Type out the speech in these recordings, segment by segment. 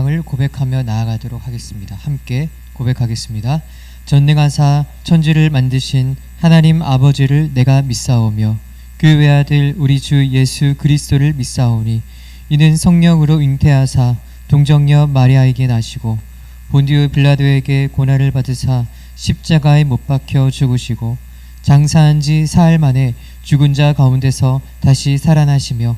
사랑을 고백하며 나아가도록 하겠습니다. 함께 고백하겠습니다. 전능하사 천지를 만드신 하나님 아버지를 내가 믿사오며 그 외아들 우리 주 예수 그리스도를 믿사오니 이는 성령으로 잉태하사 동정녀 마리아에게 나시고 본디오 빌라도에게 고난을 받으사 십자가에 못 박혀 죽으시고 장사한 지 사흘 만에 죽은 자 가운데서 다시 살아나시며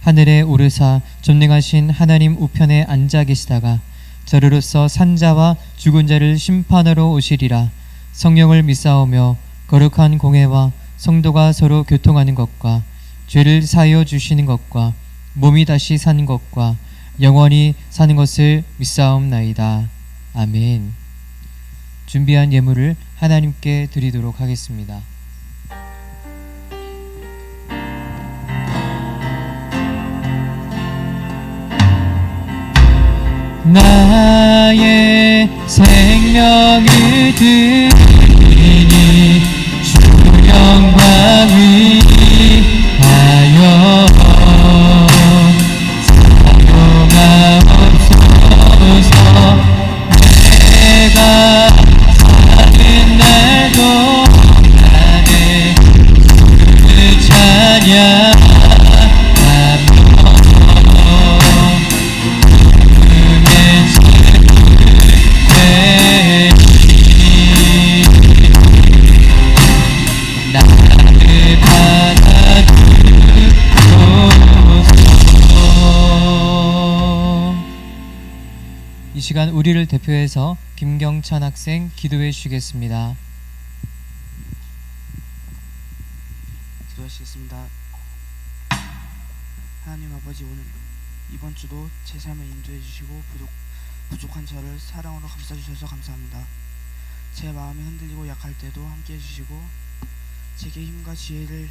하늘에 오르사 전능하신 하나님 우편에 앉아 계시다가 저르로서 산자와 죽은 자를 심판하러 오시리라. 성령을 믿사오며 거룩한 공회와 성도가 서로 교통하는 것과 죄를 사하여 주시는 것과 몸이 다시 사는 것과 영원히 사는 것을 믿사옵나이다. 아멘. 준비한 예물을 하나님께 드리도록 하겠습니다. 나의 생명을 드리니 주 영광을 위하여 사용하옵소서. 내가 사는 날도 나의 그 찬양 이 시간 우리를 대표해서 김경찬 학생 기도해 주시겠습니다. 기도하시겠습니다. 하나님 아버지, 오늘 이번 주도 제 삶을 인도해 주시고 부족한 저를 사랑으로 감싸주셔서 감사합니다. 제 마음이 흔들리고 약할 때도 함께 해주시고 제게 힘과 지혜를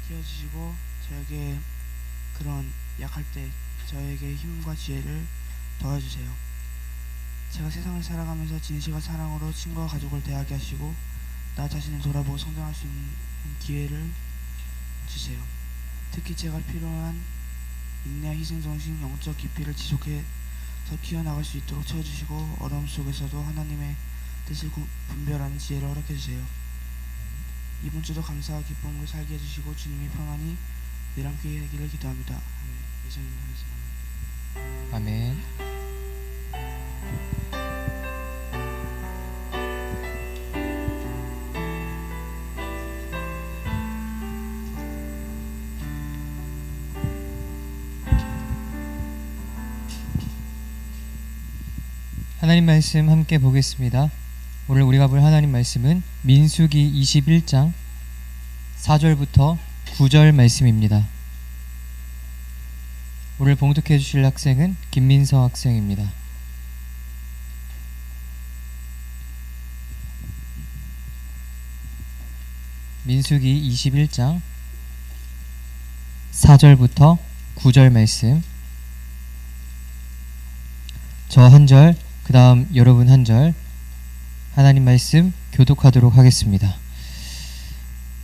띄워주시고 저에게 그런 약할 때 저에게 힘과 지혜를 더해주세요. 제가 세상을 살아가면서 진실과 사랑으로 친구와 가족을 대하게 하시고 나 자신을 돌아보고 성장할 수 있는 기회를 주세요. 특히 제가 필요한 인내와 희생정신, 영적 깊이를 지속해서 키워나갈 수 있도록 채워주시고 어려움 속에서도 하나님의 뜻을 분별하는 지혜를 허락해주세요. 이번 주도 감사와 기쁨으로 살게 해주시고 주님이 평안히 늘 함께 하기를 기도합니다. 예수님 하겠습니다. 아멘. 하나님 말씀 함께 보겠습니다. 오늘 우리가 볼 하나님 말씀은 민수기 21장 4절부터 9절 말씀입니다. 오늘 봉독해 주실 학생은 김민서 학생입니다. 민수기 21장 4절부터 9절 말씀, 저 한 절, 그 다음 여러분 한 절 하나님 말씀 교독하도록 하겠습니다.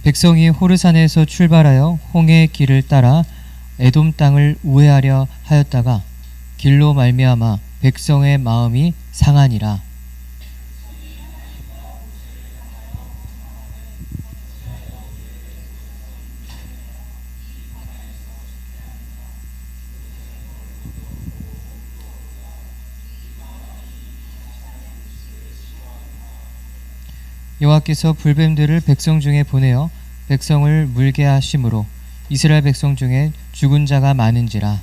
백성이 호르산에서 출발하여 홍해의 길을 따라 에돔 땅을 우회하려 하였다가 길로 말미암아 백성의 마음이 상하니라. 여호와께서 불뱀들을 백성 중에 보내어 백성을 물게 하심으로 이스라엘 백성 중에 죽은 자가 많은지라.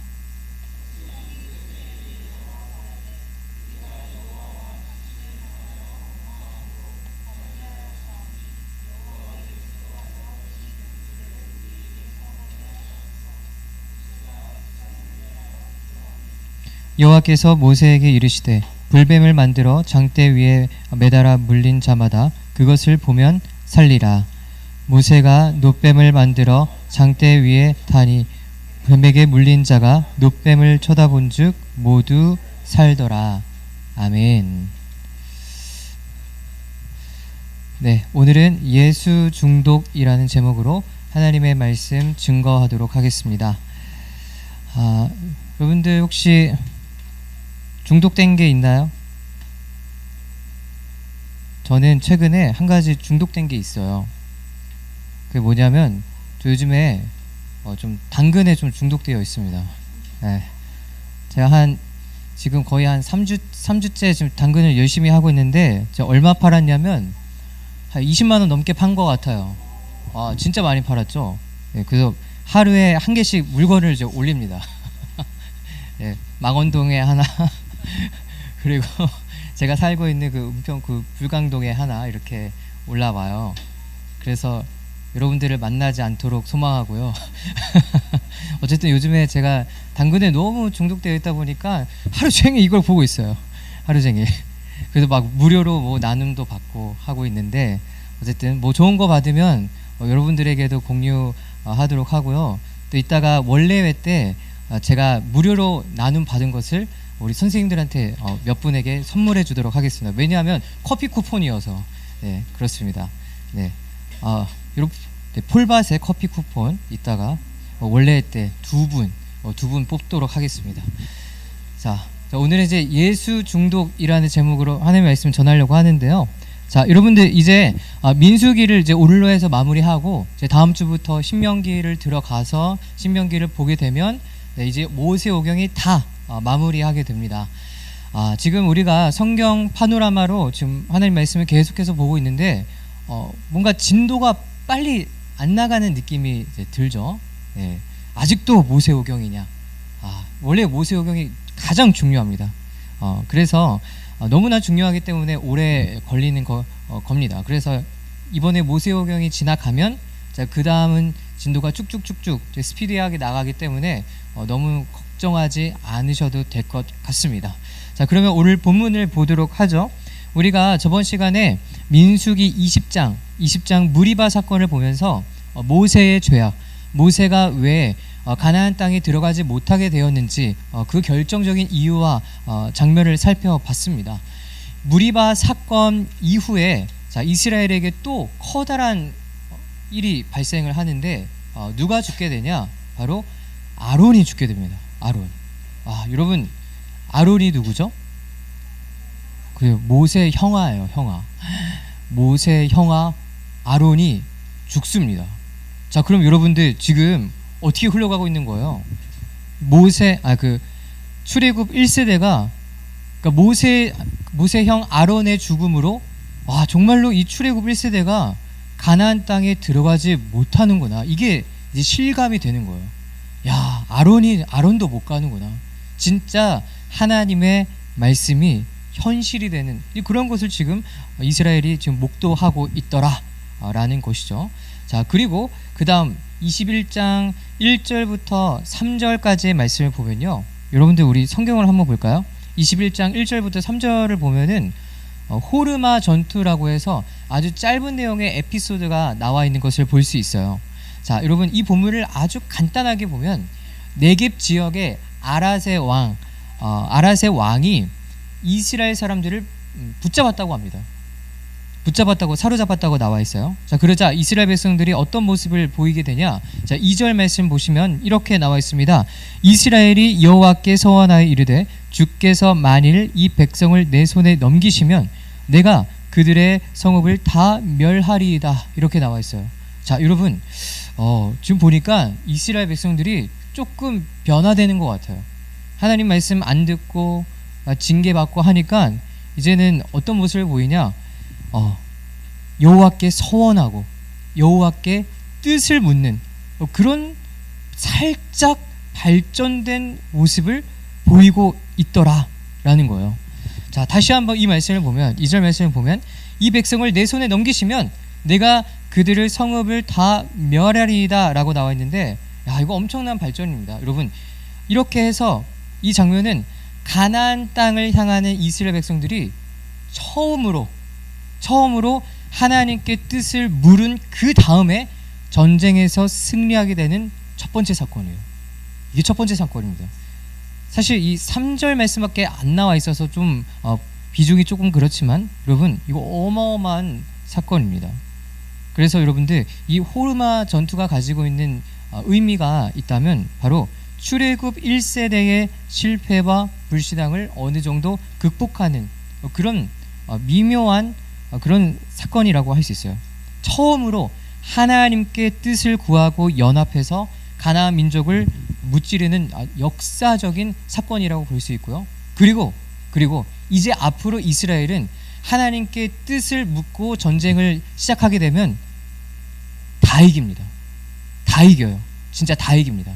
여호와께서 모세에게 이르시되 불뱀을 만들어 장대 위에 매달아 물린 자마다 그것을 보면 살리라. 모세가 놋뱀을 만들어 장대 위에 다니 뱀에게 물린 자가 놋뱀을 쳐다본즉 모두 살더라. 아멘. 네, 오늘은 예수 중독이라는 제목으로 하나님의 말씀 증거하도록 하겠습니다. 여러분들 혹시 중독된 게 있나요? 저는 최근에 한 가지 중독된 게 있어요. 그게 뭐냐면 저 요즘에 좀 당근에 좀 중독되어 있습니다. 네. 제가 지금 거의 한 3주째 지금 당근을 열심히 하고 있는데 제가 얼마 팔았냐면 한 20만 원 넘게 판 것 같아요. 진짜 많이 팔았죠. 네, 그래서 하루에 한 개씩 물건을 이제 올립니다. 네, 망원동에 하나 그리고 제가 살고 있는 그 은평 그 불광동에 하나 이렇게 올라와요. 그래서 여러분들을 만나지 않도록 소망하고요. 어쨌든 요즘에 제가 당근에 너무 중독되어 있다 보니까 하루 종일 이걸 보고 있어요. 하루 종일. 그래서 막 무료로 뭐 나눔도 받고 하고 있는데 어쨌든 뭐 좋은 거 받으면 여러분들에게도 공유하도록 하고요. 또 이따가 원래회 때 제가 무료로 나눔 받은 것을 우리 선생님들한테 몇 분에게 선물해 주도록 하겠습니다. 왜냐하면 커피 쿠폰이어서. 네, 그렇습니다. 네, 네, 폴밭의 커피 쿠폰 이따가 원래 때 두 분 뽑도록 하겠습니다. 자, 오늘은 이제 예수 중독이라는 제목으로 하나님의 말씀 전하려고 하는데요. 자, 여러분들 이제 민수기를 이제 오늘로 해서 마무리하고 이제 다음 주부터 신명기를 들어가서 신명기를 보게 되면 네, 이제 모세오경이 다 마무리하게 됩니다. 지금 우리가 성경 파노라마로 지금 하나님 말씀을 계속해서 보고 있는데 뭔가 진도가 빨리 안 나가는 느낌이 이제 들죠. 네. 아직도 모세오경이냐? 원래 모세오경이 가장 중요합니다. 그래서 너무나 중요하기 때문에 오래 걸리는 겁니다. 그래서 이번에 모세오경이 지나가면 그 다음은 진도가 쭉쭉쭉쭉 스피디하게 나가기 때문에 너무 걱정하지 않으셔도 될 것 같습니다. 자, 그러면 오늘 본문을 보도록 하죠. 우리가 저번 시간에 민수기 20장 무리바 사건을 보면서 모세의 죄악, 모세가 왜 가나안 땅에 들어가지 못하게 되었는지 그 결정적인 이유와 장면을 살펴봤습니다. 무리바 사건 이후에 자, 이스라엘에게 또 커다란 일이 발생을 하는데 누가 죽게 되냐? 바로 아론이 죽게 됩니다. 아론. 여러분 아론이 누구죠? 그 모세 형아예요. 형아. 모세 형아 아론이 죽습니다. 자, 그럼 여러분들 지금 어떻게 흘러가고 있는 거예요? 출애굽 1세대가 그러니까 모세 형 아론의 죽음으로 정말로 이 출애굽 1세대가 가나안 땅에 들어가지 못하는구나. 이게 이제 실감이 되는 거예요. 야, 아론도 못 가는구나. 진짜 하나님의 말씀이 현실이 되는 그런 것을 지금 이스라엘이 지금 목도하고 있더라 라는 것이죠. 자, 그리고 그 다음 21장 1절부터 3절까지의 말씀을 보면요, 여러분들 우리 성경을 한번 볼까요? 21장 1절부터 3절을 보면은 호르마 전투라고 해서 아주 짧은 내용의 에피소드가 나와 있는 것을 볼 수 있어요. 자, 여러분 이 본문을 아주 간단하게 보면 네겝 지역의 아랏의 왕이 이스라엘 사람들을 붙잡았다고 합니다. 사로잡았다고 나와 있어요. 자, 그러자 이스라엘 백성들이 어떤 모습을 보이게 되냐? 자, 2절 말씀 보시면 이렇게 나와 있습니다. 이스라엘이 여호와께 서원하여 이르되 주께서 만일 이 백성을 내 손에 넘기시면 내가 그들의 성읍을 다 멸하리이다. 이렇게 나와 있어요. 자, 여러분 지금 보니까 이스라엘 백성들이 조금 변화되는 것 같아요. 하나님 말씀 안 듣고 징계받고 하니까 이제는 어떤 모습을 보이냐? 여호와께 서원하고 여호와께 뜻을 묻는 그런 살짝 발전된 모습을 보이고 있더라라는 거예요. 자, 다시 한번 이 말씀을 보면 2절 말씀을 보면 이 백성을 내 손에 넘기시면 내가 그들을 성읍을 다 멸하리이다 라고 나와 있는데, 야, 이거 엄청난 발전입니다. 여러분, 이렇게 해서 이 장면은 가나안 땅을 향하는 이스라엘 백성들이 처음으로 하나님께 뜻을 물은 그 다음에 전쟁에서 승리하게 되는 첫 번째 사건이에요. 이게 첫 번째 사건입니다. 사실 이 3절 말씀밖에 안 나와 있어서 좀 비중이 조금 그렇지만 여러분 이거 어마어마한 사건입니다. 그래서 여러분들 이 호르마 전투가 가지고 있는 의미가 있다면 바로 출애굽 1세대의 실패와 불신앙을 어느 정도 극복하는 그런 미묘한 그런 사건이라고 할 수 있어요. 처음으로 하나님께 뜻을 구하고 연합해서 가나안 민족을 무찌르는 역사적인 사건이라고 볼 수 있고요. 그리고 이제 앞으로 이스라엘은 하나님께 뜻을 묻고 전쟁을 시작하게 되면 다 이깁니다. 다 이겨요. 진짜 다 이깁니다.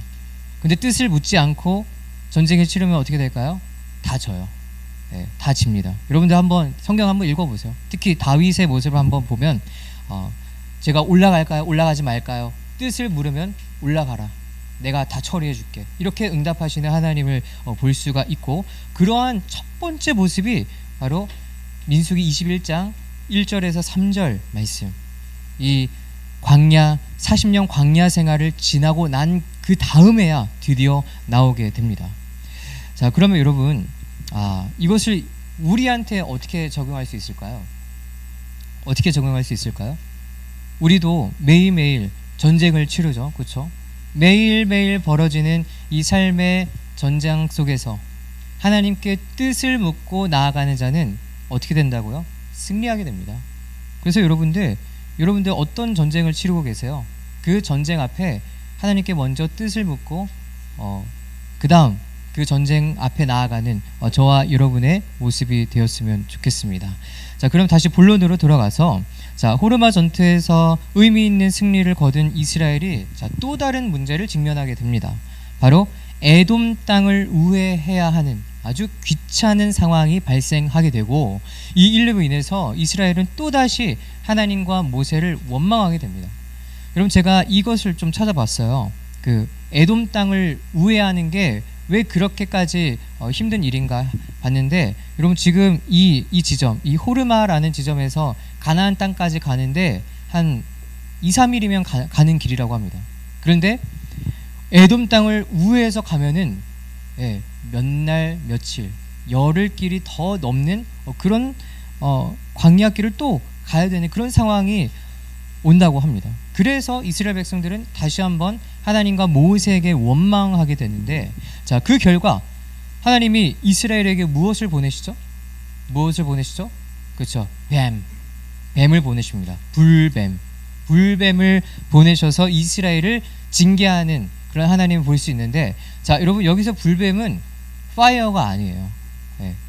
근데 뜻을 묻지 않고 전쟁을 치르면 어떻게 될까요? 다 져요. 네, 다 집니다. 여러분들 한번 성경 한번 읽어보세요. 특히 다윗의 모습을 한번 보면 제가 올라갈까요? 올라가지 말까요? 뜻을 물으면 올라가라. 내가 다 처리해 줄게. 이렇게 응답하시는 하나님을 볼 수가 있고, 그러한 첫 번째 모습이 바로 민수기 21장 1절에서 3절 말씀. 이 광야 40년 광야 생활을 지나고 난 그 다음에야 드디어 나오게 됩니다. 자, 그러면 여러분 이것을 우리한테 어떻게 적용할 수 있을까요? 어떻게 적용할 수 있을까요? 우리도 매일매일 전쟁을 치르죠. 그렇죠? 매일매일 벌어지는 이 삶의 전장 속에서 하나님께 뜻을 묻고 나아가는 자는 어떻게 된다고요? 승리하게 됩니다. 그래서 여러분들 어떤 전쟁을 치르고 계세요? 그 전쟁 앞에 하나님께 먼저 뜻을 묻고 그 다음 그 전쟁 앞에 나아가는 저와 여러분의 모습이 되었으면 좋겠습니다. 자, 그럼 다시 본론으로 돌아가서 호르마 전투에서 의미 있는 승리를 거둔 이스라엘이 또 다른 문제를 직면하게 됩니다. 바로 에돔 땅을 우회해야 하는 아주 귀찮은 상황이 발생하게 되고, 이 일로 인해서 이스라엘은 또다시 하나님과 모세를 원망하게 됩니다. 여러분, 제가 이것을 좀 찾아봤어요. 그 에돔 땅을 우회하는 게 왜 그렇게까지 힘든 일인가 봤는데, 여러분 지금 이 지점, 이 호르마라는 지점에서 가나안 땅까지 가는데 한 2-3일이면 가는 길이라고 합니다. 그런데 에돔 땅을 우회해서 가면은 몇 날 며칠, 열흘 길이 더 넘는 그런 광야길을 또 가야 되는 그런 상황이 온다고 합니다. 그래서 이스라엘 백성들은 다시 한번 하나님과 모세에게 원망하게 되는데, 자, 그 결과 하나님이 이스라엘에게 무엇을 보내시죠? 그렇죠. 뱀을 보내십니다. 불뱀을 보내셔서 이스라엘을 징계하는 그런 하나님을 볼 수 있는데, 자, 여러분 여기서 불뱀은 파이어가 아니에요.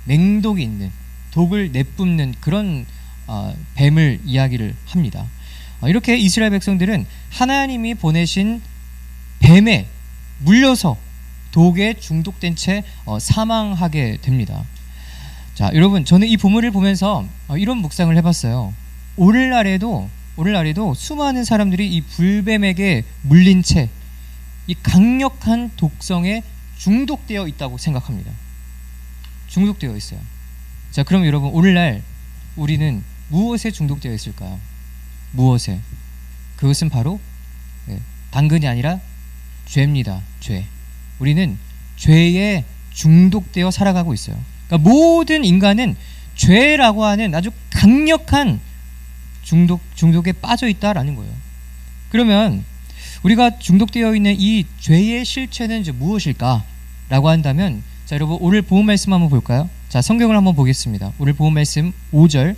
맹독이 있는, 독을 내뿜는 그런 뱀을 이야기를 합니다. 이렇게 이스라엘 백성들은 하나님이 보내신 뱀에 물려서 독에 중독된 채 사망하게 됩니다. 자, 여러분, 저는 이 본문을 보면서 이런 묵상을 해봤어요. 오늘날에도 수많은 사람들이 이 불뱀에게 물린 채 이 강력한 독성에 중독되어 있다고 생각합니다. 중독되어 있어요. 자, 그럼 여러분, 오늘날 우리는 무엇에 중독되어 있을까요? 무엇에? 그것은 바로 당근이 아니라 죄입니다. 죄. 우리는 죄에 중독되어 살아가고 있어요. 그러니까 모든 인간은 죄라고 하는 아주 강력한 중독에 빠져 있다라는 거예요. 그러면 우리가 중독되어 있는 이 죄의 실체는 이제 무엇일까라고 한다면, 자, 여러분 오늘 본문 말씀 한번 볼까요? 자, 성경을 한번 보겠습니다. 오늘 본문 말씀 5절,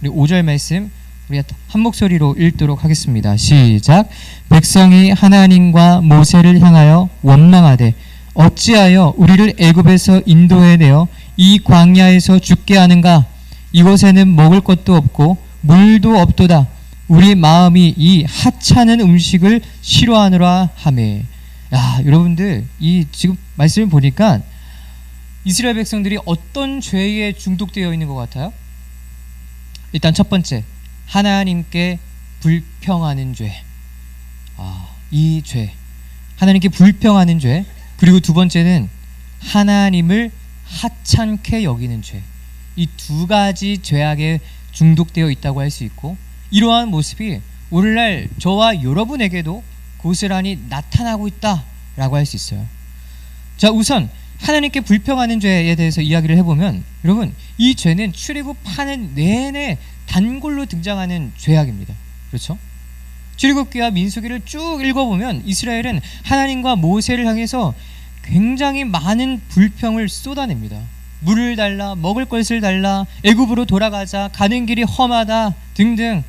우리 5절 말씀 우리 한 목소리로 읽도록 하겠습니다. 시작. 백성이 하나님과 모세를 향하여 원망하되 어찌하여 우리를 애굽에서 인도해내어 이 광야에서 죽게 하는가? 이곳에는 먹을 것도 없고 물도 없도다. 우리 마음이 이 하찮은 음식을 싫어하노라 하매. 야, 여러분들 이 지금 말씀을 보니까 이스라엘 백성들이 어떤 죄에 중독되어 있는 것 같아요? 일단 첫 번째, 하나님께 불평하는 죄. 이 죄, 하나님께 불평하는 죄. 그리고 두 번째는 하나님을 하찮게 여기는 죄. 이 두 가지 죄악에 중독되어 있다고 할 수 있고, 이러한 모습이 오늘날 저와 여러분에게도 고스란히 나타나고 있다라고 할 수 있어요. 자, 우선 하나님께 불평하는 죄에 대해서 이야기를 해보면, 여러분 이 죄는 출애굽하는 내내 단골로 등장하는 죄악입니다. 그렇죠? 출애굽기와 민수기를 쭉 읽어보면 이스라엘은 하나님과 모세를 향해서 굉장히 많은 불평을 쏟아냅니다. 물을 달라, 먹을 것을 달라, 애굽으로 돌아가자, 가는 길이 험하다 등등.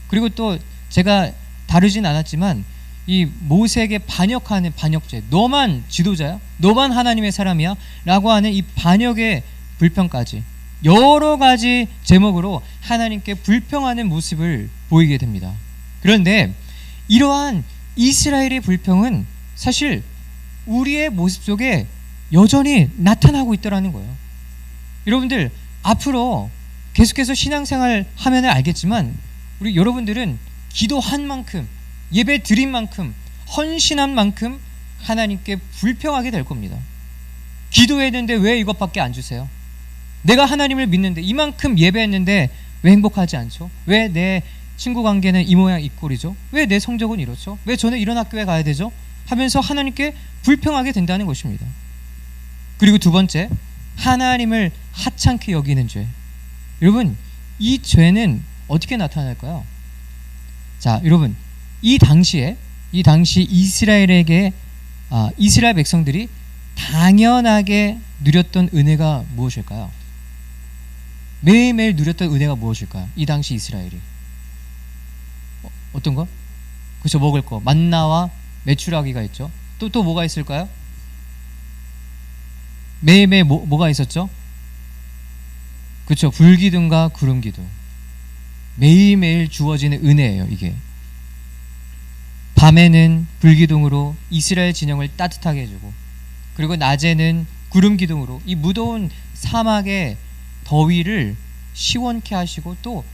그리고 또 제가 다루진 않았지만 이 모세에게 반역하는 반역죄, 너만 지도자야? 너만 하나님의 사람이야? 라고 하는 이 반역의 불평까지 여러 가지 제목으로 하나님께 불평하는 모습을 보이게 됩니다. 그런데 이러한 이스라엘의 불평은 사실 우리의 모습 속에 여전히 나타나고 있더라는 거예요. 여러분들 앞으로 계속해서 신앙생활 하면 알겠지만 우리 여러분들은 기도한 만큼, 예배 드린 만큼, 헌신한 만큼 하나님께 불평하게 될 겁니다. 기도했는데 왜 이것밖에 안 주세요? 내가 하나님을 믿는데 이만큼 예배했는데 왜 행복하지 않죠? 왜 내 친구 관계는 이 모양 이 꼴이죠? 왜 내 성적은 이렇죠? 왜 저는 이런 학교에 가야 되죠? 하면서 하나님께 불평하게 된다는 것입니다. 그리고 두 번째, 하나님을 하찮게 여기는 죄. 여러분, 이 죄는 어떻게 나타날까요? 자, 여러분, 이 당시 이스라엘에게 이스라엘 백성들이 당연하게 누렸던 은혜가 무엇일까요? 매일매일 누렸던 은혜가 무엇일까요? 이 당시 이스라엘이 어떤 거? 그렇죠, 먹을 거, 만나와 메추라기가 있죠. 또 뭐가 있을까요? 매일매일 뭐가 있었죠? 그렇죠, 불기둥과 구름기둥. 매일매일 주어지는 은혜예요. 이게 밤에는 불기둥으로 이스라엘 진영을 따뜻하게 해주고, 그리고 낮에는 구름기둥으로 이 무더운 사막의 더위를 시원케 하시고, 또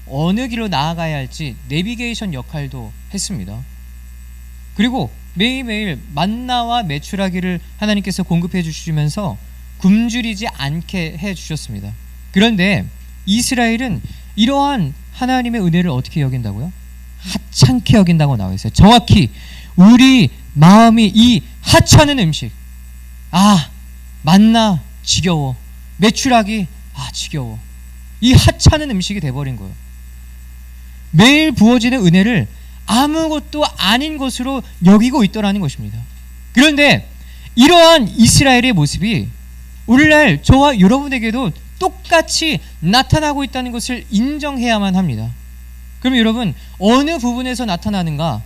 어느 길로 나아가야 할지 내비게이션 역할도 했습니다. 그리고 매일매일 만나와 메추라기를 하나님께서 공급해 주시면서 굶주리지 않게 해 주셨습니다. 그런데 이스라엘은 이러한 하나님의 은혜를 어떻게 여긴다고요? 하찮게 여긴다고 나와 있어요. 정확히 우리 마음이 이 하찮은 음식, 만나 지겨워, 메추라기 지겨워, 이 하찮은 음식이 돼버린 거예요. 매일 부어지는 은혜를 아무것도 아닌 것으로 여기고 있더라는 것입니다. 그런데 이러한 이스라엘의 모습이 오늘날 저와 여러분에게도 똑같이 나타나고 있다는 것을 인정해야만 합니다. 그럼 여러분, 어느 부분에서 나타나는가?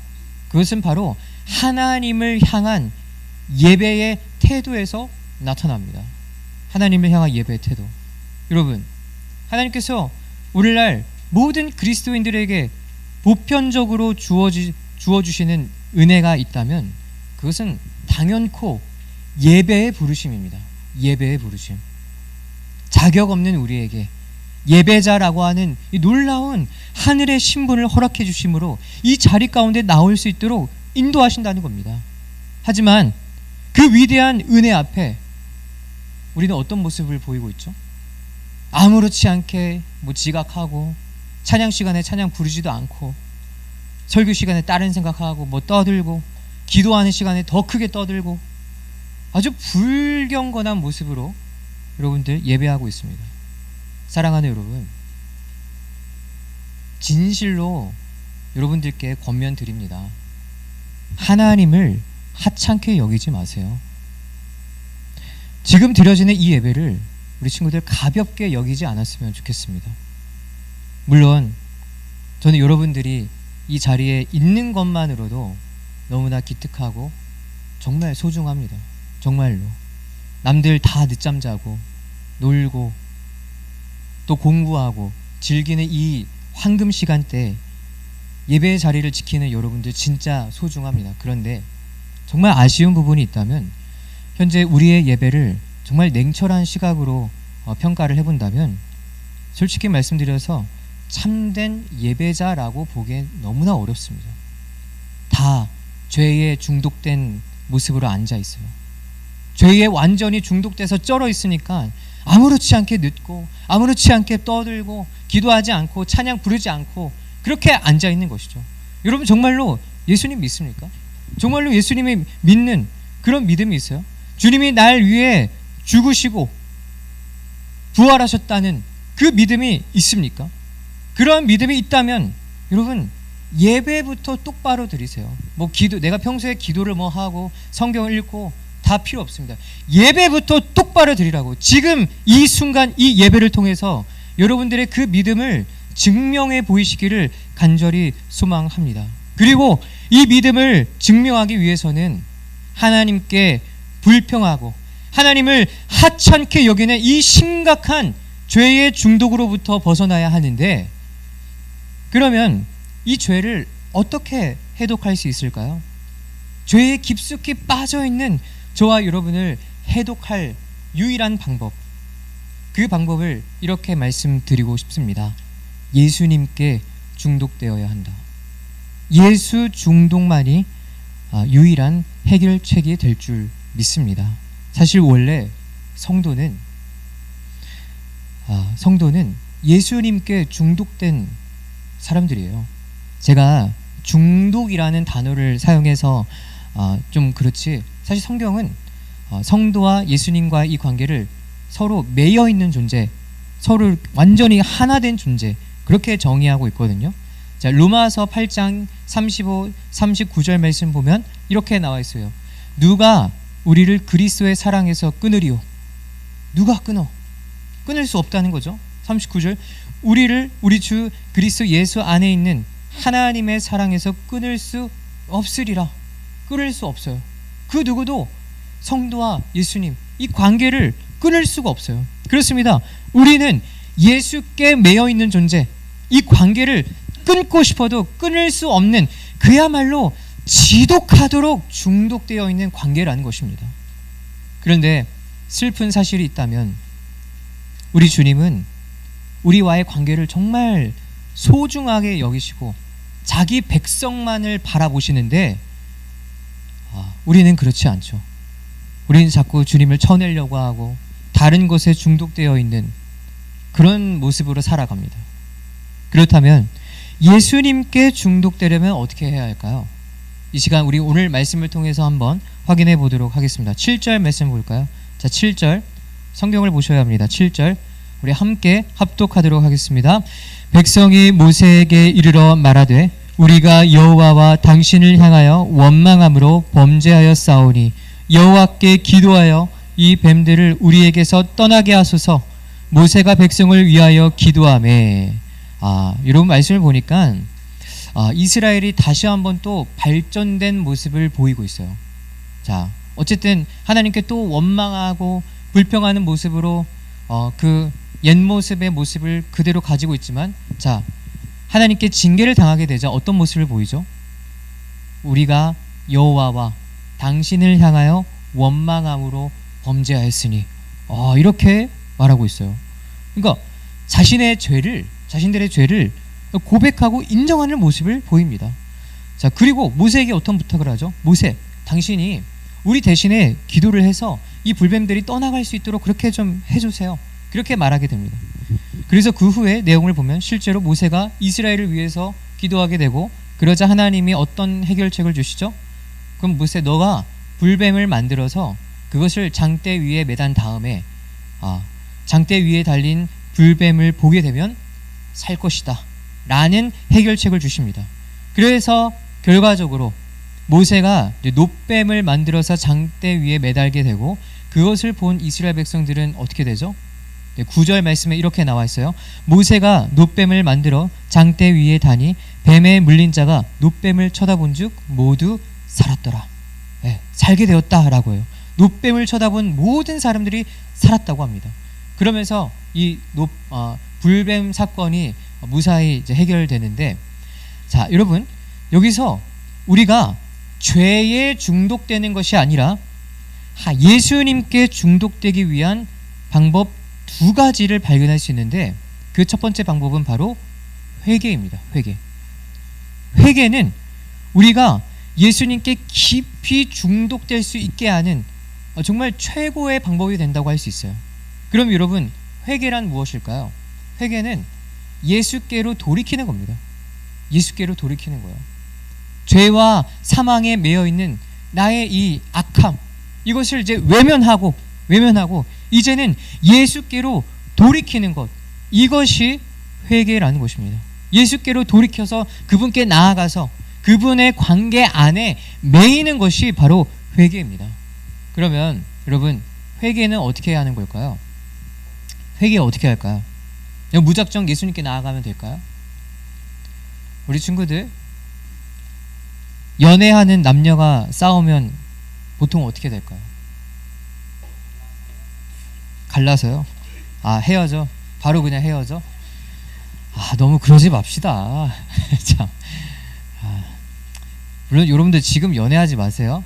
그것은 바로 하나님을 향한 예배의 태도에서 나타납니다. 하나님을 향한 예배의 태도. 여러분, 하나님께서 오늘날 모든 그리스도인들에게 보편적으로 주어주시는 은혜가 있다면 그것은 당연코 예배의 부르심입니다. 예배의 부르심. 자격 없는 우리에게 예배자라고 하는 이 놀라운 하늘의 신분을 허락해 주심으로 이 자리 가운데 나올 수 있도록 인도하신다는 겁니다. 하지만 그 위대한 은혜 앞에 우리는 어떤 모습을 보이고 있죠? 아무렇지 않게 지각하고, 찬양 시간에 찬양 부르지도 않고, 설교 시간에 다른 생각하고, 떠들고, 기도하는 시간에 더 크게 떠들고, 아주 불경건한 모습으로 여러분들 예배하고 있습니다. 사랑하는 여러분, 진실로 여러분들께 권면드립니다. 하나님을 하찮게 여기지 마세요. 지금 드려지는 이 예배를 우리 친구들 가볍게 여기지 않았으면 좋겠습니다. 물론 저는 여러분들이 이 자리에 있는 것만으로도 너무나 기특하고 정말 소중합니다. 정말로. 남들 다 늦잠 자고 놀고 또 공부하고 즐기는 이 황금 시간대 예배의 자리를 지키는 여러분들 진짜 소중합니다. 그런데 정말 아쉬운 부분이 있다면, 현재 우리의 예배를 정말 냉철한 시각으로 평가를 해본다면, 솔직히 말씀드려서 참된 예배자라고 보기엔 너무나 어렵습니다. 다 죄에 중독된 모습으로 앉아 있어요. 죄에 완전히 중독돼서 쩔어 있으니까 아무렇지 않게 늦고, 아무렇지 않게 떠들고, 기도하지 않고, 찬양 부르지 않고 그렇게 앉아 있는 것이죠. 여러분, 정말로 예수님 믿습니까? 정말로 예수님이 믿는 그런 믿음이 있어요? 주님이 날 위해 죽으시고 부활하셨다는 그 믿음이 있습니까? 그러한 믿음이 있다면 여러분, 예배부터 똑바로 드리세요. 내가 평소에 기도를 하고 성경을 읽고 다 필요 없습니다. 예배부터 똑바로 드리라고. 지금 이 순간 이 예배를 통해서 여러분들의 그 믿음을 증명해 보이시기를 간절히 소망합니다. 그리고 이 믿음을 증명하기 위해서는 하나님께 불평하고 하나님을 하찮게 여기는 이 심각한 죄의 중독으로부터 벗어나야 하는데, 그러면 이 죄를 어떻게 해독할 수 있을까요? 죄에 깊숙이 빠져있는 저와 여러분을 해독할 유일한 방법, 그 방법을 이렇게 말씀드리고 싶습니다. 예수님께 중독되어야 한다. 예수 중독만이 유일한 해결책이 될 줄 믿습니다. 사실 원래 성도는 예수님께 중독된 사람들이에요. 제가 중독이라는 단어를 사용해서 좀 그렇지, 사실 성경은 성도와 예수님과의 이 관계를 서로 매여 있는 존재, 서로 완전히 하나 된 존재, 그렇게 정의하고 있거든요. 자, 로마서 8장 35, 39절 말씀 보면 이렇게 나와 있어요. 누가 우리를 그리스도의 사랑에서 끊으리요? 누가 끊어? 끊을 수 없다는 거죠. 39절, 우리 주 그리스도 예수 안에 있는 하나님의 사랑에서 끊을 수 없으리라. 끊을 수 없어요. 그 누구도 성도와 예수님 이 관계를 끊을 수가 없어요. 그렇습니다. 우리는 예수께 매여 있는 존재, 이 관계를 끊고 싶어도 끊을 수 없는, 그야말로 지독하도록 중독되어 있는 관계라는 것입니다. 그런데 슬픈 사실이 있다면 우리 주님은 우리와의 관계를 정말 소중하게 여기시고 자기 백성만을 바라보시는데, 우리는 그렇지 않죠. 우리는 자꾸 주님을 쳐내려고 하고 다른 것에 중독되어 있는 그런 모습으로 살아갑니다. 그렇다면 예수님께 중독되려면 어떻게 해야 할까요? 이 시간 우리 오늘 말씀을 통해서 한번 확인해 보도록 하겠습니다. 7절 말씀 볼까요? 자, 7절 성경을 보셔야 합니다. 7절 우리 함께 합독하도록 하겠습니다. 백성이 모세에게 이르러 말하되 우리가 여호와와 당신을 향하여 원망함으로 범죄하여 싸우니 여호와께 기도하여 이 뱀들을 우리에게서 떠나게 하소서. 모세가 백성을 위하여 기도하매. 이런 말씀을 보니까 이스라엘이 다시 한번 또 발전된 모습을 보이고 있어요. 자, 어쨌든 하나님께 또 원망하고 불평하는 모습으로 그 옛 모습의 모습을 그대로 가지고 있지만, 자, 하나님께 징계를 당하게 되자 어떤 모습을 보이죠? 우리가 여호와와 당신을 향하여 원망함으로 범죄하였으니, 이렇게 말하고 있어요. 그러니까 자신들의 죄를 고백하고 인정하는 모습을 보입니다. 자, 그리고 모세에게 어떤 부탁을 하죠? 모세, 당신이 우리 대신에 기도를 해서 이 불뱀들이 떠나갈 수 있도록 그렇게 좀 해주세요. 그렇게 말하게 됩니다. 그래서 그 후에 내용을 보면 실제로 모세가 이스라엘을 위해서 기도하게 되고, 그러자 하나님이 어떤 해결책을 주시죠? 그럼 모세, 너가 불뱀을 만들어서 그것을 장대 위에 매단 다음에 장대 위에 달린 불뱀을 보게 되면 살 것이다 라는 해결책을 주십니다. 그래서 결과적으로 모세가 놋뱀을 만들어서 장대 위에 매달게 되고, 그것을 본 이스라엘 백성들은 어떻게 되죠? 9절 말씀에 이렇게 나와 있어요. 모세가 놋뱀을 만들어 장대 위에 다니 뱀에 물린 자가 놋뱀을 쳐다본 즉 모두 살았더라. 살게 되었다라고 해요. 놋뱀을 쳐다본 모든 사람들이 살았다고 합니다. 그러면서 이 불뱀 사건이 무사히 이제 해결되는데, 자, 여러분, 여기서 우리가 죄에 중독되는 것이 아니라 예수님께 중독되기 위한 방법 두 가지를 발견할 수 있는데, 그 첫 번째 방법은 바로 회개입니다. 회개는 우리가 예수님께 깊이 중독될 수 있게 하는 정말 최고의 방법이 된다고 할 수 있어요. 그럼 여러분, 회개란 무엇일까요? 회개는 예수께로 돌이키는 겁니다. 예수께로 돌이키는 거예요. 죄와 사망에 매여 있는 나의 이 악함, 이것을 이제 외면하고 이제는 예수께로 돌이키는 것, 이것이 회개라는 것입니다. 예수께로 돌이켜서 그분께 나아가서 그분의 관계 안에 매이는 것이 바로 회개입니다. 그러면 여러분, 회개는 어떻게 해야 하는 걸까요? 회개 어떻게 할까요? 그냥 무작정 예수님께 나아가면 될까요? 우리 친구들, 연애하는 남녀가 싸우면 보통 어떻게 될까요? 갈라서요? 헤어져? 바로 그냥 헤어져? 너무 그러지 맙시다. 참. 물론 여러분들 지금 연애하지 마세요.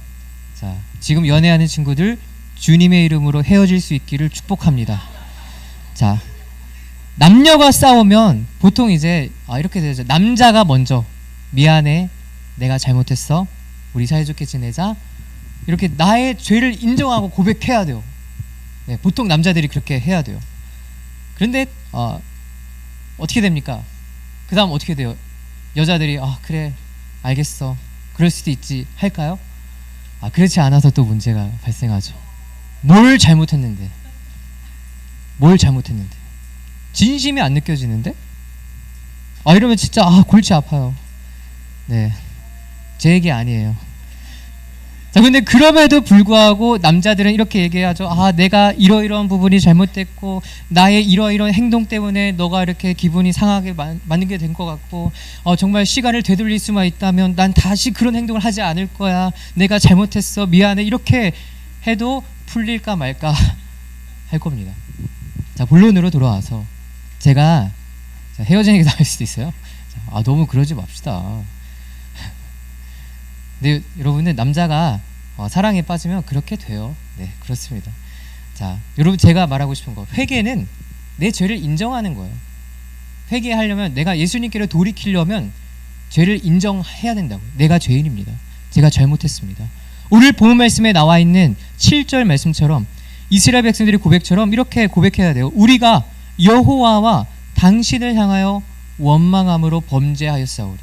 자, 지금 연애하는 친구들, 주님의 이름으로 헤어질 수 있기를 축복합니다. 자, 남녀가 싸우면 보통 이제 이렇게 되죠. 남자가 먼저 미안해, 내가 잘못했어, 우리 사이좋게 지내자, 이렇게 나의 죄를 인정하고 고백해야 돼요. 네, 보통 남자들이 그렇게 해야 돼요. 그런데 어떻게 됩니까? 그 다음 어떻게 돼요? 여자들이 그래 알겠어, 그럴 수도 있지 할까요? 그렇지 않아서 또 문제가 발생하죠. 뭘 잘못했는데 진심이 안 느껴지는데? 이러면 진짜 골치 아파요. 네, 제 얘기 아니에요. 자, 근데 그럼에도 불구하고 남자들은 이렇게 얘기하죠. 내가 이러이러한 부분이 잘못됐고, 나의 이러이러한 행동 때문에 너가 이렇게 기분이 상하게 만들게 된 것 같고, 정말 시간을 되돌릴 수만 있다면 난 다시 그런 행동을 하지 않을 거야. 내가 잘못했어, 미안해. 이렇게 해도 풀릴까 말까 할 겁니다. 자, 본론으로 돌아와서 제가 헤어지는 게 나을 수도 있어요. 너무 그러지 맙시다. 근데 여러분은 남자가 사랑에 빠지면 그렇게 돼요. 네, 그렇습니다. 자, 여러분, 제가 말하고 싶은 거, 회개는 내 죄를 인정하는 거예요. 회개하려면, 내가 예수님께로 돌이키려면 죄를 인정해야 된다고. 내가 죄인입니다. 제가 잘못했습니다. 오늘 본문 말씀에 나와 있는 7절 말씀처럼, 이스라엘 백성들의 고백처럼 이렇게 고백해야 돼요. 우리가 여호와와 당신을 향하여 원망함으로 범죄하였사오니.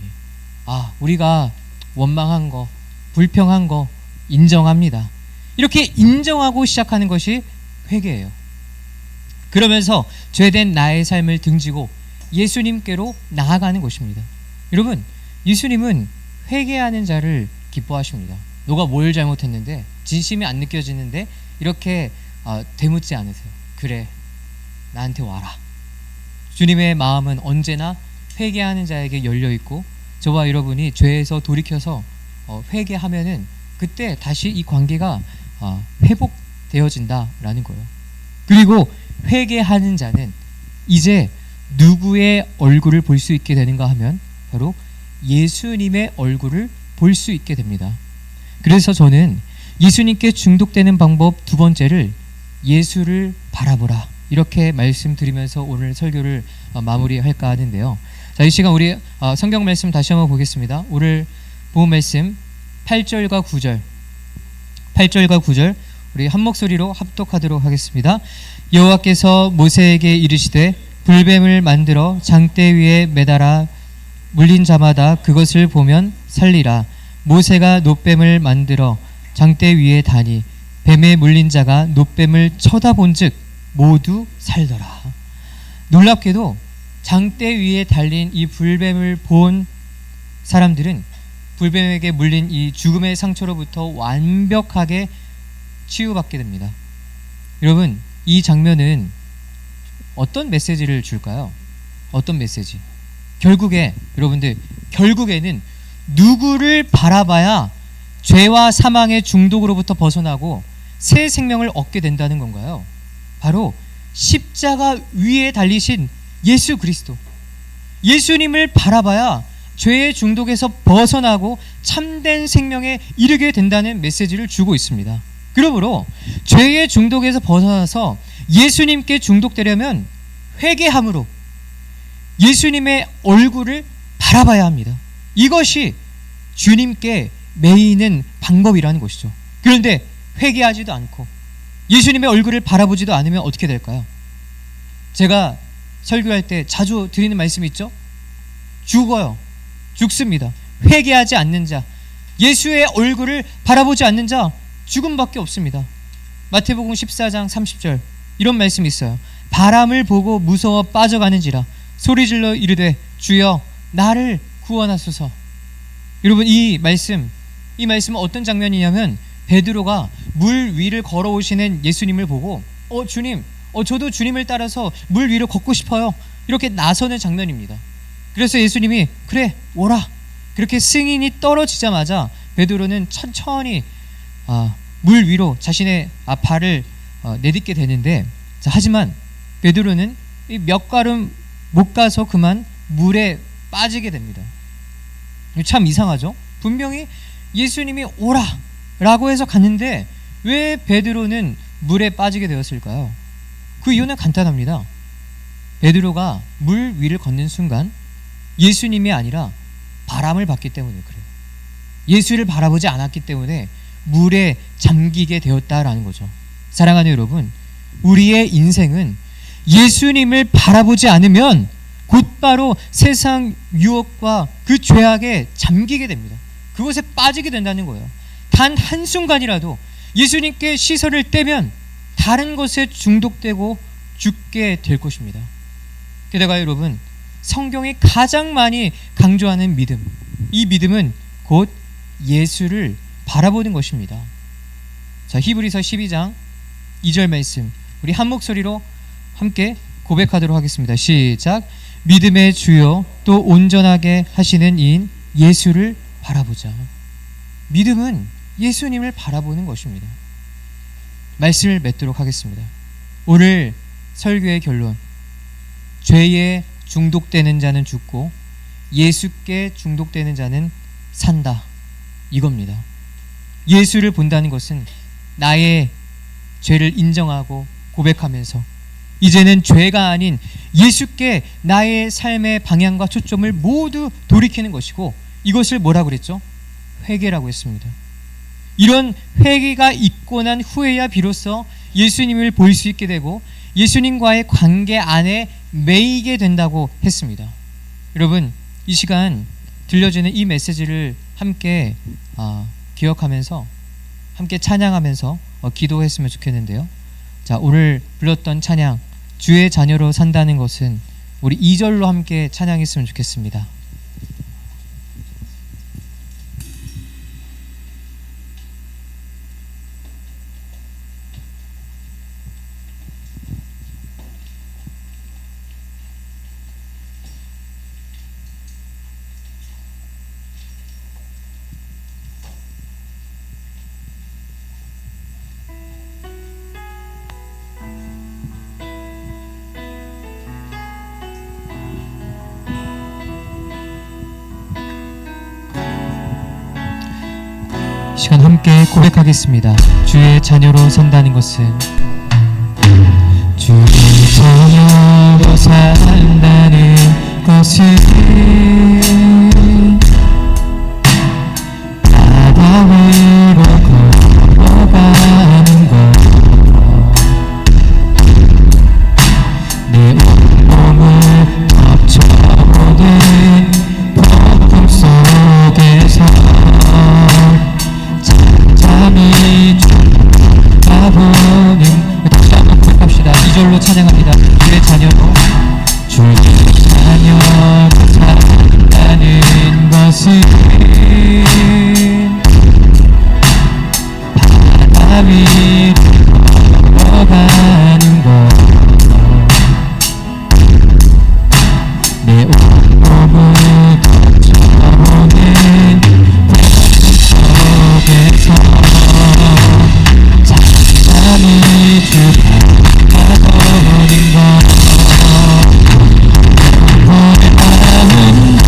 우리가 원망한 거, 불평한 거 인정합니다. 이렇게 인정하고 시작하는 것이 회개예요. 그러면서 죄된 나의 삶을 등지고 예수님께로 나아가는 것입니다. 여러분, 예수님은 회개하는 자를 기뻐하십니다. 너가 뭘 잘못했는데, 진심이 안 느껴지는데 이렇게 되묻지 않으세요. 그래, 나한테 와라. 주님의 마음은 언제나 회개하는 자에게 열려있고, 저와 여러분이 죄에서 돌이켜서 회개하면은 그때 다시 이 관계가 회복되어진다라는 거예요. 그리고 회개하는 자는 이제 누구의 얼굴을 볼 수 있게 되는가 하면 바로 예수님의 얼굴을 볼 수 있게 됩니다. 그래서 저는 예수님께 중독되는 방법 두 번째를 예수를 바라보라, 이렇게 말씀드리면서 오늘 설교를 마무리할까 하는데요. 자, 이 시간 우리 성경 말씀 다시 한번 보겠습니다. 오늘 본 말씀 8절과 9절 우리 한 목소리로 합독하도록 하겠습니다. 여호와께서 모세에게 이르시되 불뱀을 만들어 장대 위에 매달아 물린 자마다 그것을 보면 살리라. 모세가 놋뱀을 만들어 장대 위에 다니 뱀에 물린 자가 놋뱀을 쳐다본즉 모두 살더라. 놀랍게도 장대 위에 달린 이 불뱀을 본 사람들은 불뱀에게 물린 이 죽음의 상처로부터 완벽하게 치유받게 됩니다. 여러분, 이 장면은 어떤 메시지를 줄까요? 어떤 메시지? 결국에는 누구를 바라봐야 죄와 사망의 중독으로부터 벗어나고 새 생명을 얻게 된다는 건가요? 바로 십자가 위에 달리신 예수 그리스도, 예수님을 바라봐야 죄의 중독에서 벗어나고 참된 생명에 이르게 된다는 메시지를 주고 있습니다. 그러므로 죄의 중독에서 벗어나서 예수님께 중독되려면 회개함으로 예수님의 얼굴을 바라봐야 합니다. 이것이 주님께 매이는 방법이라는 것이죠. 그런데 회개하지도 않고 예수님의 얼굴을 바라보지도 않으면 어떻게 될까요? 제가 설교할 때 자주 드리는 말씀이 있죠? 죽습니다. 회개하지 않는 자, 예수의 얼굴을 바라보지 않는 자, 죽음밖에 없습니다. 마태복음 14장 30절 이런 말씀이 있어요. 바람을 보고 무서워 빠져가는지라 소리질러 이르되 주여 나를 구원하소서. 여러분, 이 말씀은 어떤 장면이냐면 베드로가 물 위를 걸어오시는 예수님을 보고 주님, 저도 주님을 따라서 물 위로 걷고 싶어요. 이렇게 나서는 장면입니다. 그래서 예수님이 그래 오라. 그렇게 승인이 떨어지자마자 베드로는 천천히 물 위로 자신의 발을 내딛게 되는데, 하지만 베드로는 몇 걸음 못 가서 그만 물에 빠지게 됩니다. 참 이상하죠? 분명히 예수님이 오라 라고 해서 갔는데 왜 베드로는 물에 빠지게 되었을까요? 그 이유는 간단합니다. 베드로가 물 위를 걷는 순간 예수님이 아니라 바람을 봤기 때문에 그래요. 예수를 바라보지 않았기 때문에 물에 잠기게 되었다라는 거죠. 사랑하는 여러분, 우리의 인생은 예수님을 바라보지 않으면 곧바로 세상 유혹과 그 죄악에 잠기게 됩니다. 그것에 빠지게 된다는 거예요. 단 한순간이라도 예수님께 시선을 떼면 다른 것에 중독되고 죽게 될 것입니다. 게다가 여러분, 성경이 가장 많이 강조하는 믿음, 이 믿음은 곧 예수를 바라보는 것입니다. 자, 히브리서 12장 2절 말씀, 우리 한 목소리로 함께 고백하도록 하겠습니다. 시작. 믿음의 주요 또 온전하게 하시는 이인 예수를 바라보자. 믿음은 예수님을 바라보는 것입니다. 말씀을 맺도록 하겠습니다. 오늘 설교의 결론, 죄에 중독되는 자는 죽고 예수께 중독되는 자는 산다, 이겁니다. 예수를 본다는 것은 나의 죄를 인정하고 고백하면서 이제는 죄가 아닌 예수께 나의 삶의 방향과 초점을 모두 돌이키는 것이고, 이것을 뭐라고 그랬죠? 회개라고 했습니다. 이런 회개가 있고 난 후에야 비로소 예수님을 볼 수 있게 되고 예수님과의 관계 안에 매이게 된다고 했습니다. 여러분, 이 시간 들려주는 이 메시지를 함께 기억하면서 함께 찬양하면서 기도했으면 좋겠는데요. 자, 오늘 불렀던 찬양 주의 자녀로 산다는 것은 우리 2절로 함께 찬양했으면 좋겠습니다. 시간 함께 고백하겠습니다. 주의 자녀로 산다는 것은, 주의 자녀로 산다는 것은 바다 위로 걸어가는 것, 내 온몸을 덮쳐오는 폭풍 속에서 잠잠히 바라보는, 다시 한번 고백합시다. 2절로 찬양합니다. 주의 자녀로, 주의 자녀로 산다는 것은 바다 위로 걸어가는 것, 내 온몸을 덮쳐오는 속에서 잠잠히 주 바라보는 것, 너의 가운데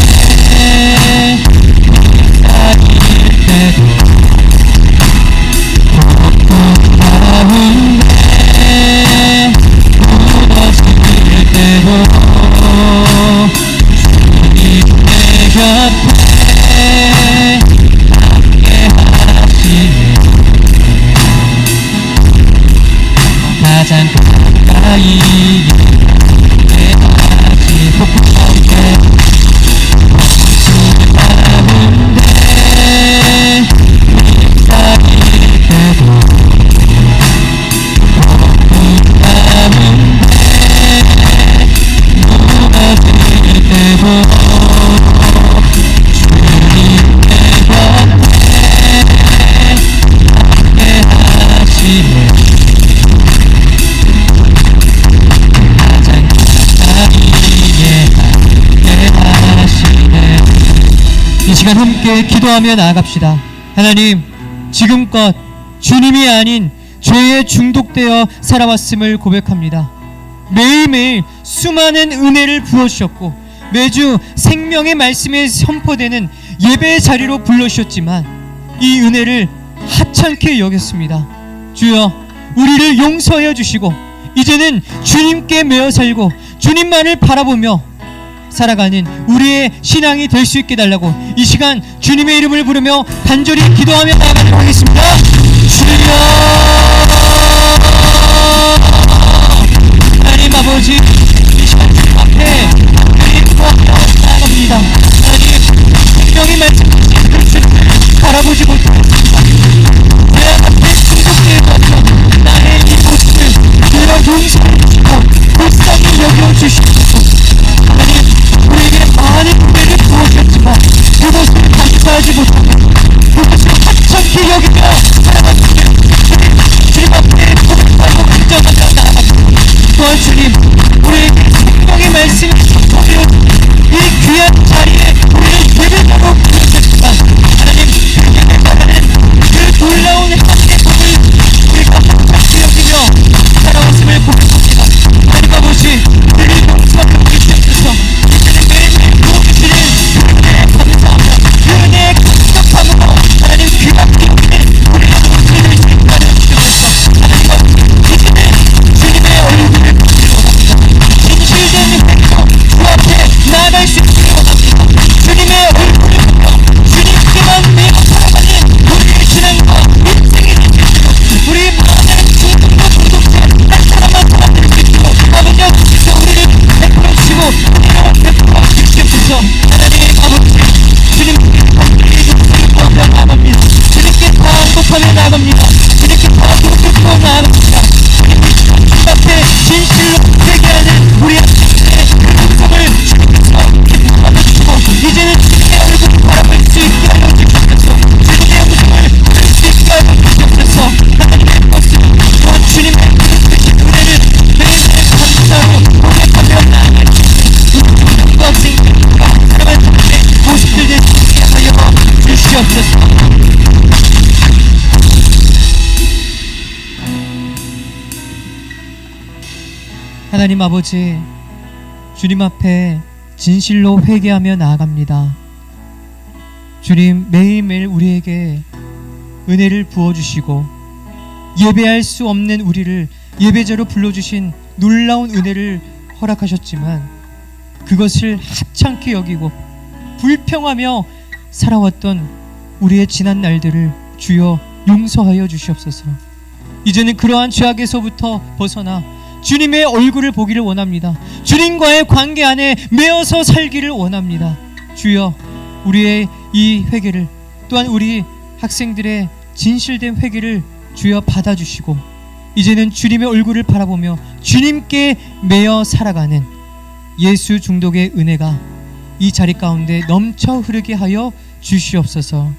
쌓일 때도 폭풍 가운데 무너질 때도 주님 내 곁에 가장 가까이 내 아직 폭풍 가운데 쌓일 때도 폭풍 가운데 무너질 때도 주님 내 곁에 함께 시간 함께 기도하며 나아갑시다. 하나님, 지금껏 주님이 아닌 죄에 중독되어 살아왔음을 고백합니다. 매일매일 수많은 은혜를 부어주셨고 매주 생명의 말씀에 선포되는 예배의 자리로 불러주셨지만 이 은혜를 하찮게 여겼습니다. 주여, 우리를 용서하여 주시고 이제는 주님께 매어 살고 주님만을 바라보며 살아가는 우리의 신앙이 될 수 있게 달라고 이 시간 주님의 이름을 부르며 간절히 기도하며 나아가도록 하겠습니다. 주여, 하나님 아버지, 이 시간 주님 앞에 기도하며 나아갑니다. 하나님, 분명히 말씀하신 그 주님을 바라보지 못하고 내 앞에 중독되어서 나의 이 모습을 주여 용서해 주시고 불쌍히 여겨주시옵소서. 하나님, 우리에게 많은 은혜를 부어주셨지만 그것을 감사하지 못하고 그것을 하찮게 여기며 살아갑니다. 주님 앞에 고백하고 인정하며 나아갑니다. 또한 주님, 우리에게 생명의 말씀을 전하여 이 귀한 자리에 우리를 예배자로 부르셨지만 하나님, 그 예배자라는 그 놀라운 하나님의 복을 우리가 하찮게 여기며 살아왔음을 고백합니다. 하나님 아버지, 우리를 용서하여 주시옵소서. 이제는 매일매일 부어주시는 그 은혜에 감사하며 그 은혜에 감격함으로 하나님 귀 밖에 있는 우리의 모습을 생각하여 주시옵소서. 하나님 아버지, 이제는 주님의 얼굴을 보기를 원합니다. 진실된 회개로 주 앞에 나아갈 수 있기를 원합니다. 주님의 얼굴을 보며 주님께만 매어 살아가는 우리의 신앙과 인생이 되시도록 우리 많은 중독과 중독자 한 사람만 만들 수 있도록 아버지 하나님께서 우리를 베풀어 주시고 은혜로 베풀어 주시옵소서. 하나님 아버지, 주님께 간절히 용서를 구하며 나아갑니다. 주님께 다 언급하며 나아갑니다. 주님께 다 돌이켜 나아갑니다. 주님 앞에 진실로 회개하는 우리 학생들의 음성을 주님께서 기뻐하여 주시고 이제는 주님의 얼굴을 바라볼 수 있게 하여 주시옵소서. 주님의 음성을 들을 수 있게 하여 주시옵소서. 하나님의 것을 또한 주님의 크신 은혜를 매일매일 감사로 고백하며 나아갈 모든 학생들과 사랑하는 주님의 모습들 될 수 있게 하여 주시옵소서. 하나님 아버지, 주님 앞에 진실로 회개하며 나아갑니다. 주님, 매일매일 우리에게 은혜를 부어주시고 예배할 수 없는 우리를 예배자로 불러주신 놀라운 은혜를 허락하셨지만 그것을 하찮게 여기고 불평하며 살아왔던 우리의 지난 날들을 주여 용서하여 주시옵소서. 이제는 그러한 죄악에서부터 벗어나 주님의 얼굴을 보기를 원합니다. 주님과의 관계 안에 매어서 살기를 원합니다. 주여, 우리의 이 회개를 또한 우리 학생들의 진실된 회개를 주여 받아주시고 이제는 주님의 얼굴을 바라보며 주님께 매어 살아가는 예수 중독의 은혜가 이 자리 가운데 넘쳐 흐르게 하여 주시옵소서.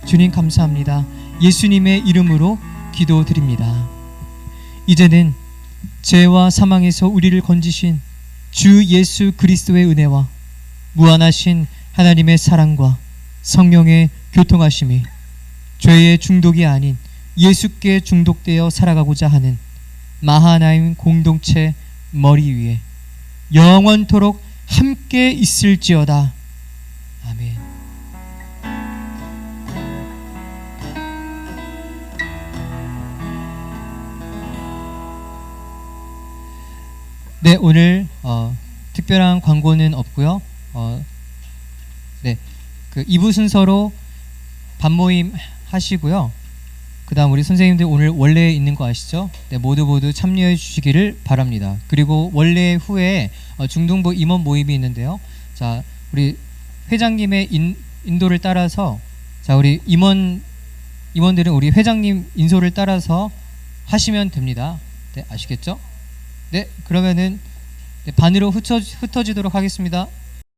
주님 감사합니다. 예수님의 이름으로 기도드립니다. 이제는 죄와 사망에서 우리를 건지신 주 예수 그리스도의 은혜와 무한하신 하나님의 사랑과 성령의 교통하심이 죄의 중독이 아닌 예수께 중독되어 살아가고자 하는 마하나임 공동체 머리 위에 영원토록 함께 있을지어다. 아멘. 네, 오늘 특별한 광고는 없고요. 네, 그 2부 순서로 반모임 하시고요. 그다음 우리 선생님들 오늘 원래 있는 거 아시죠? 네, 모두 참여해 주시기를 바랍니다. 그리고 원래 후에 중등부 임원 모임이 있는데요. 자, 우리 회장님의 인도를 따라서 자, 우리 임원들은 우리 회장님 인솔을 따라서 하시면 됩니다. 네, 아시겠죠? 네, 그러면은 반으로 흩어지도록 하겠습니다.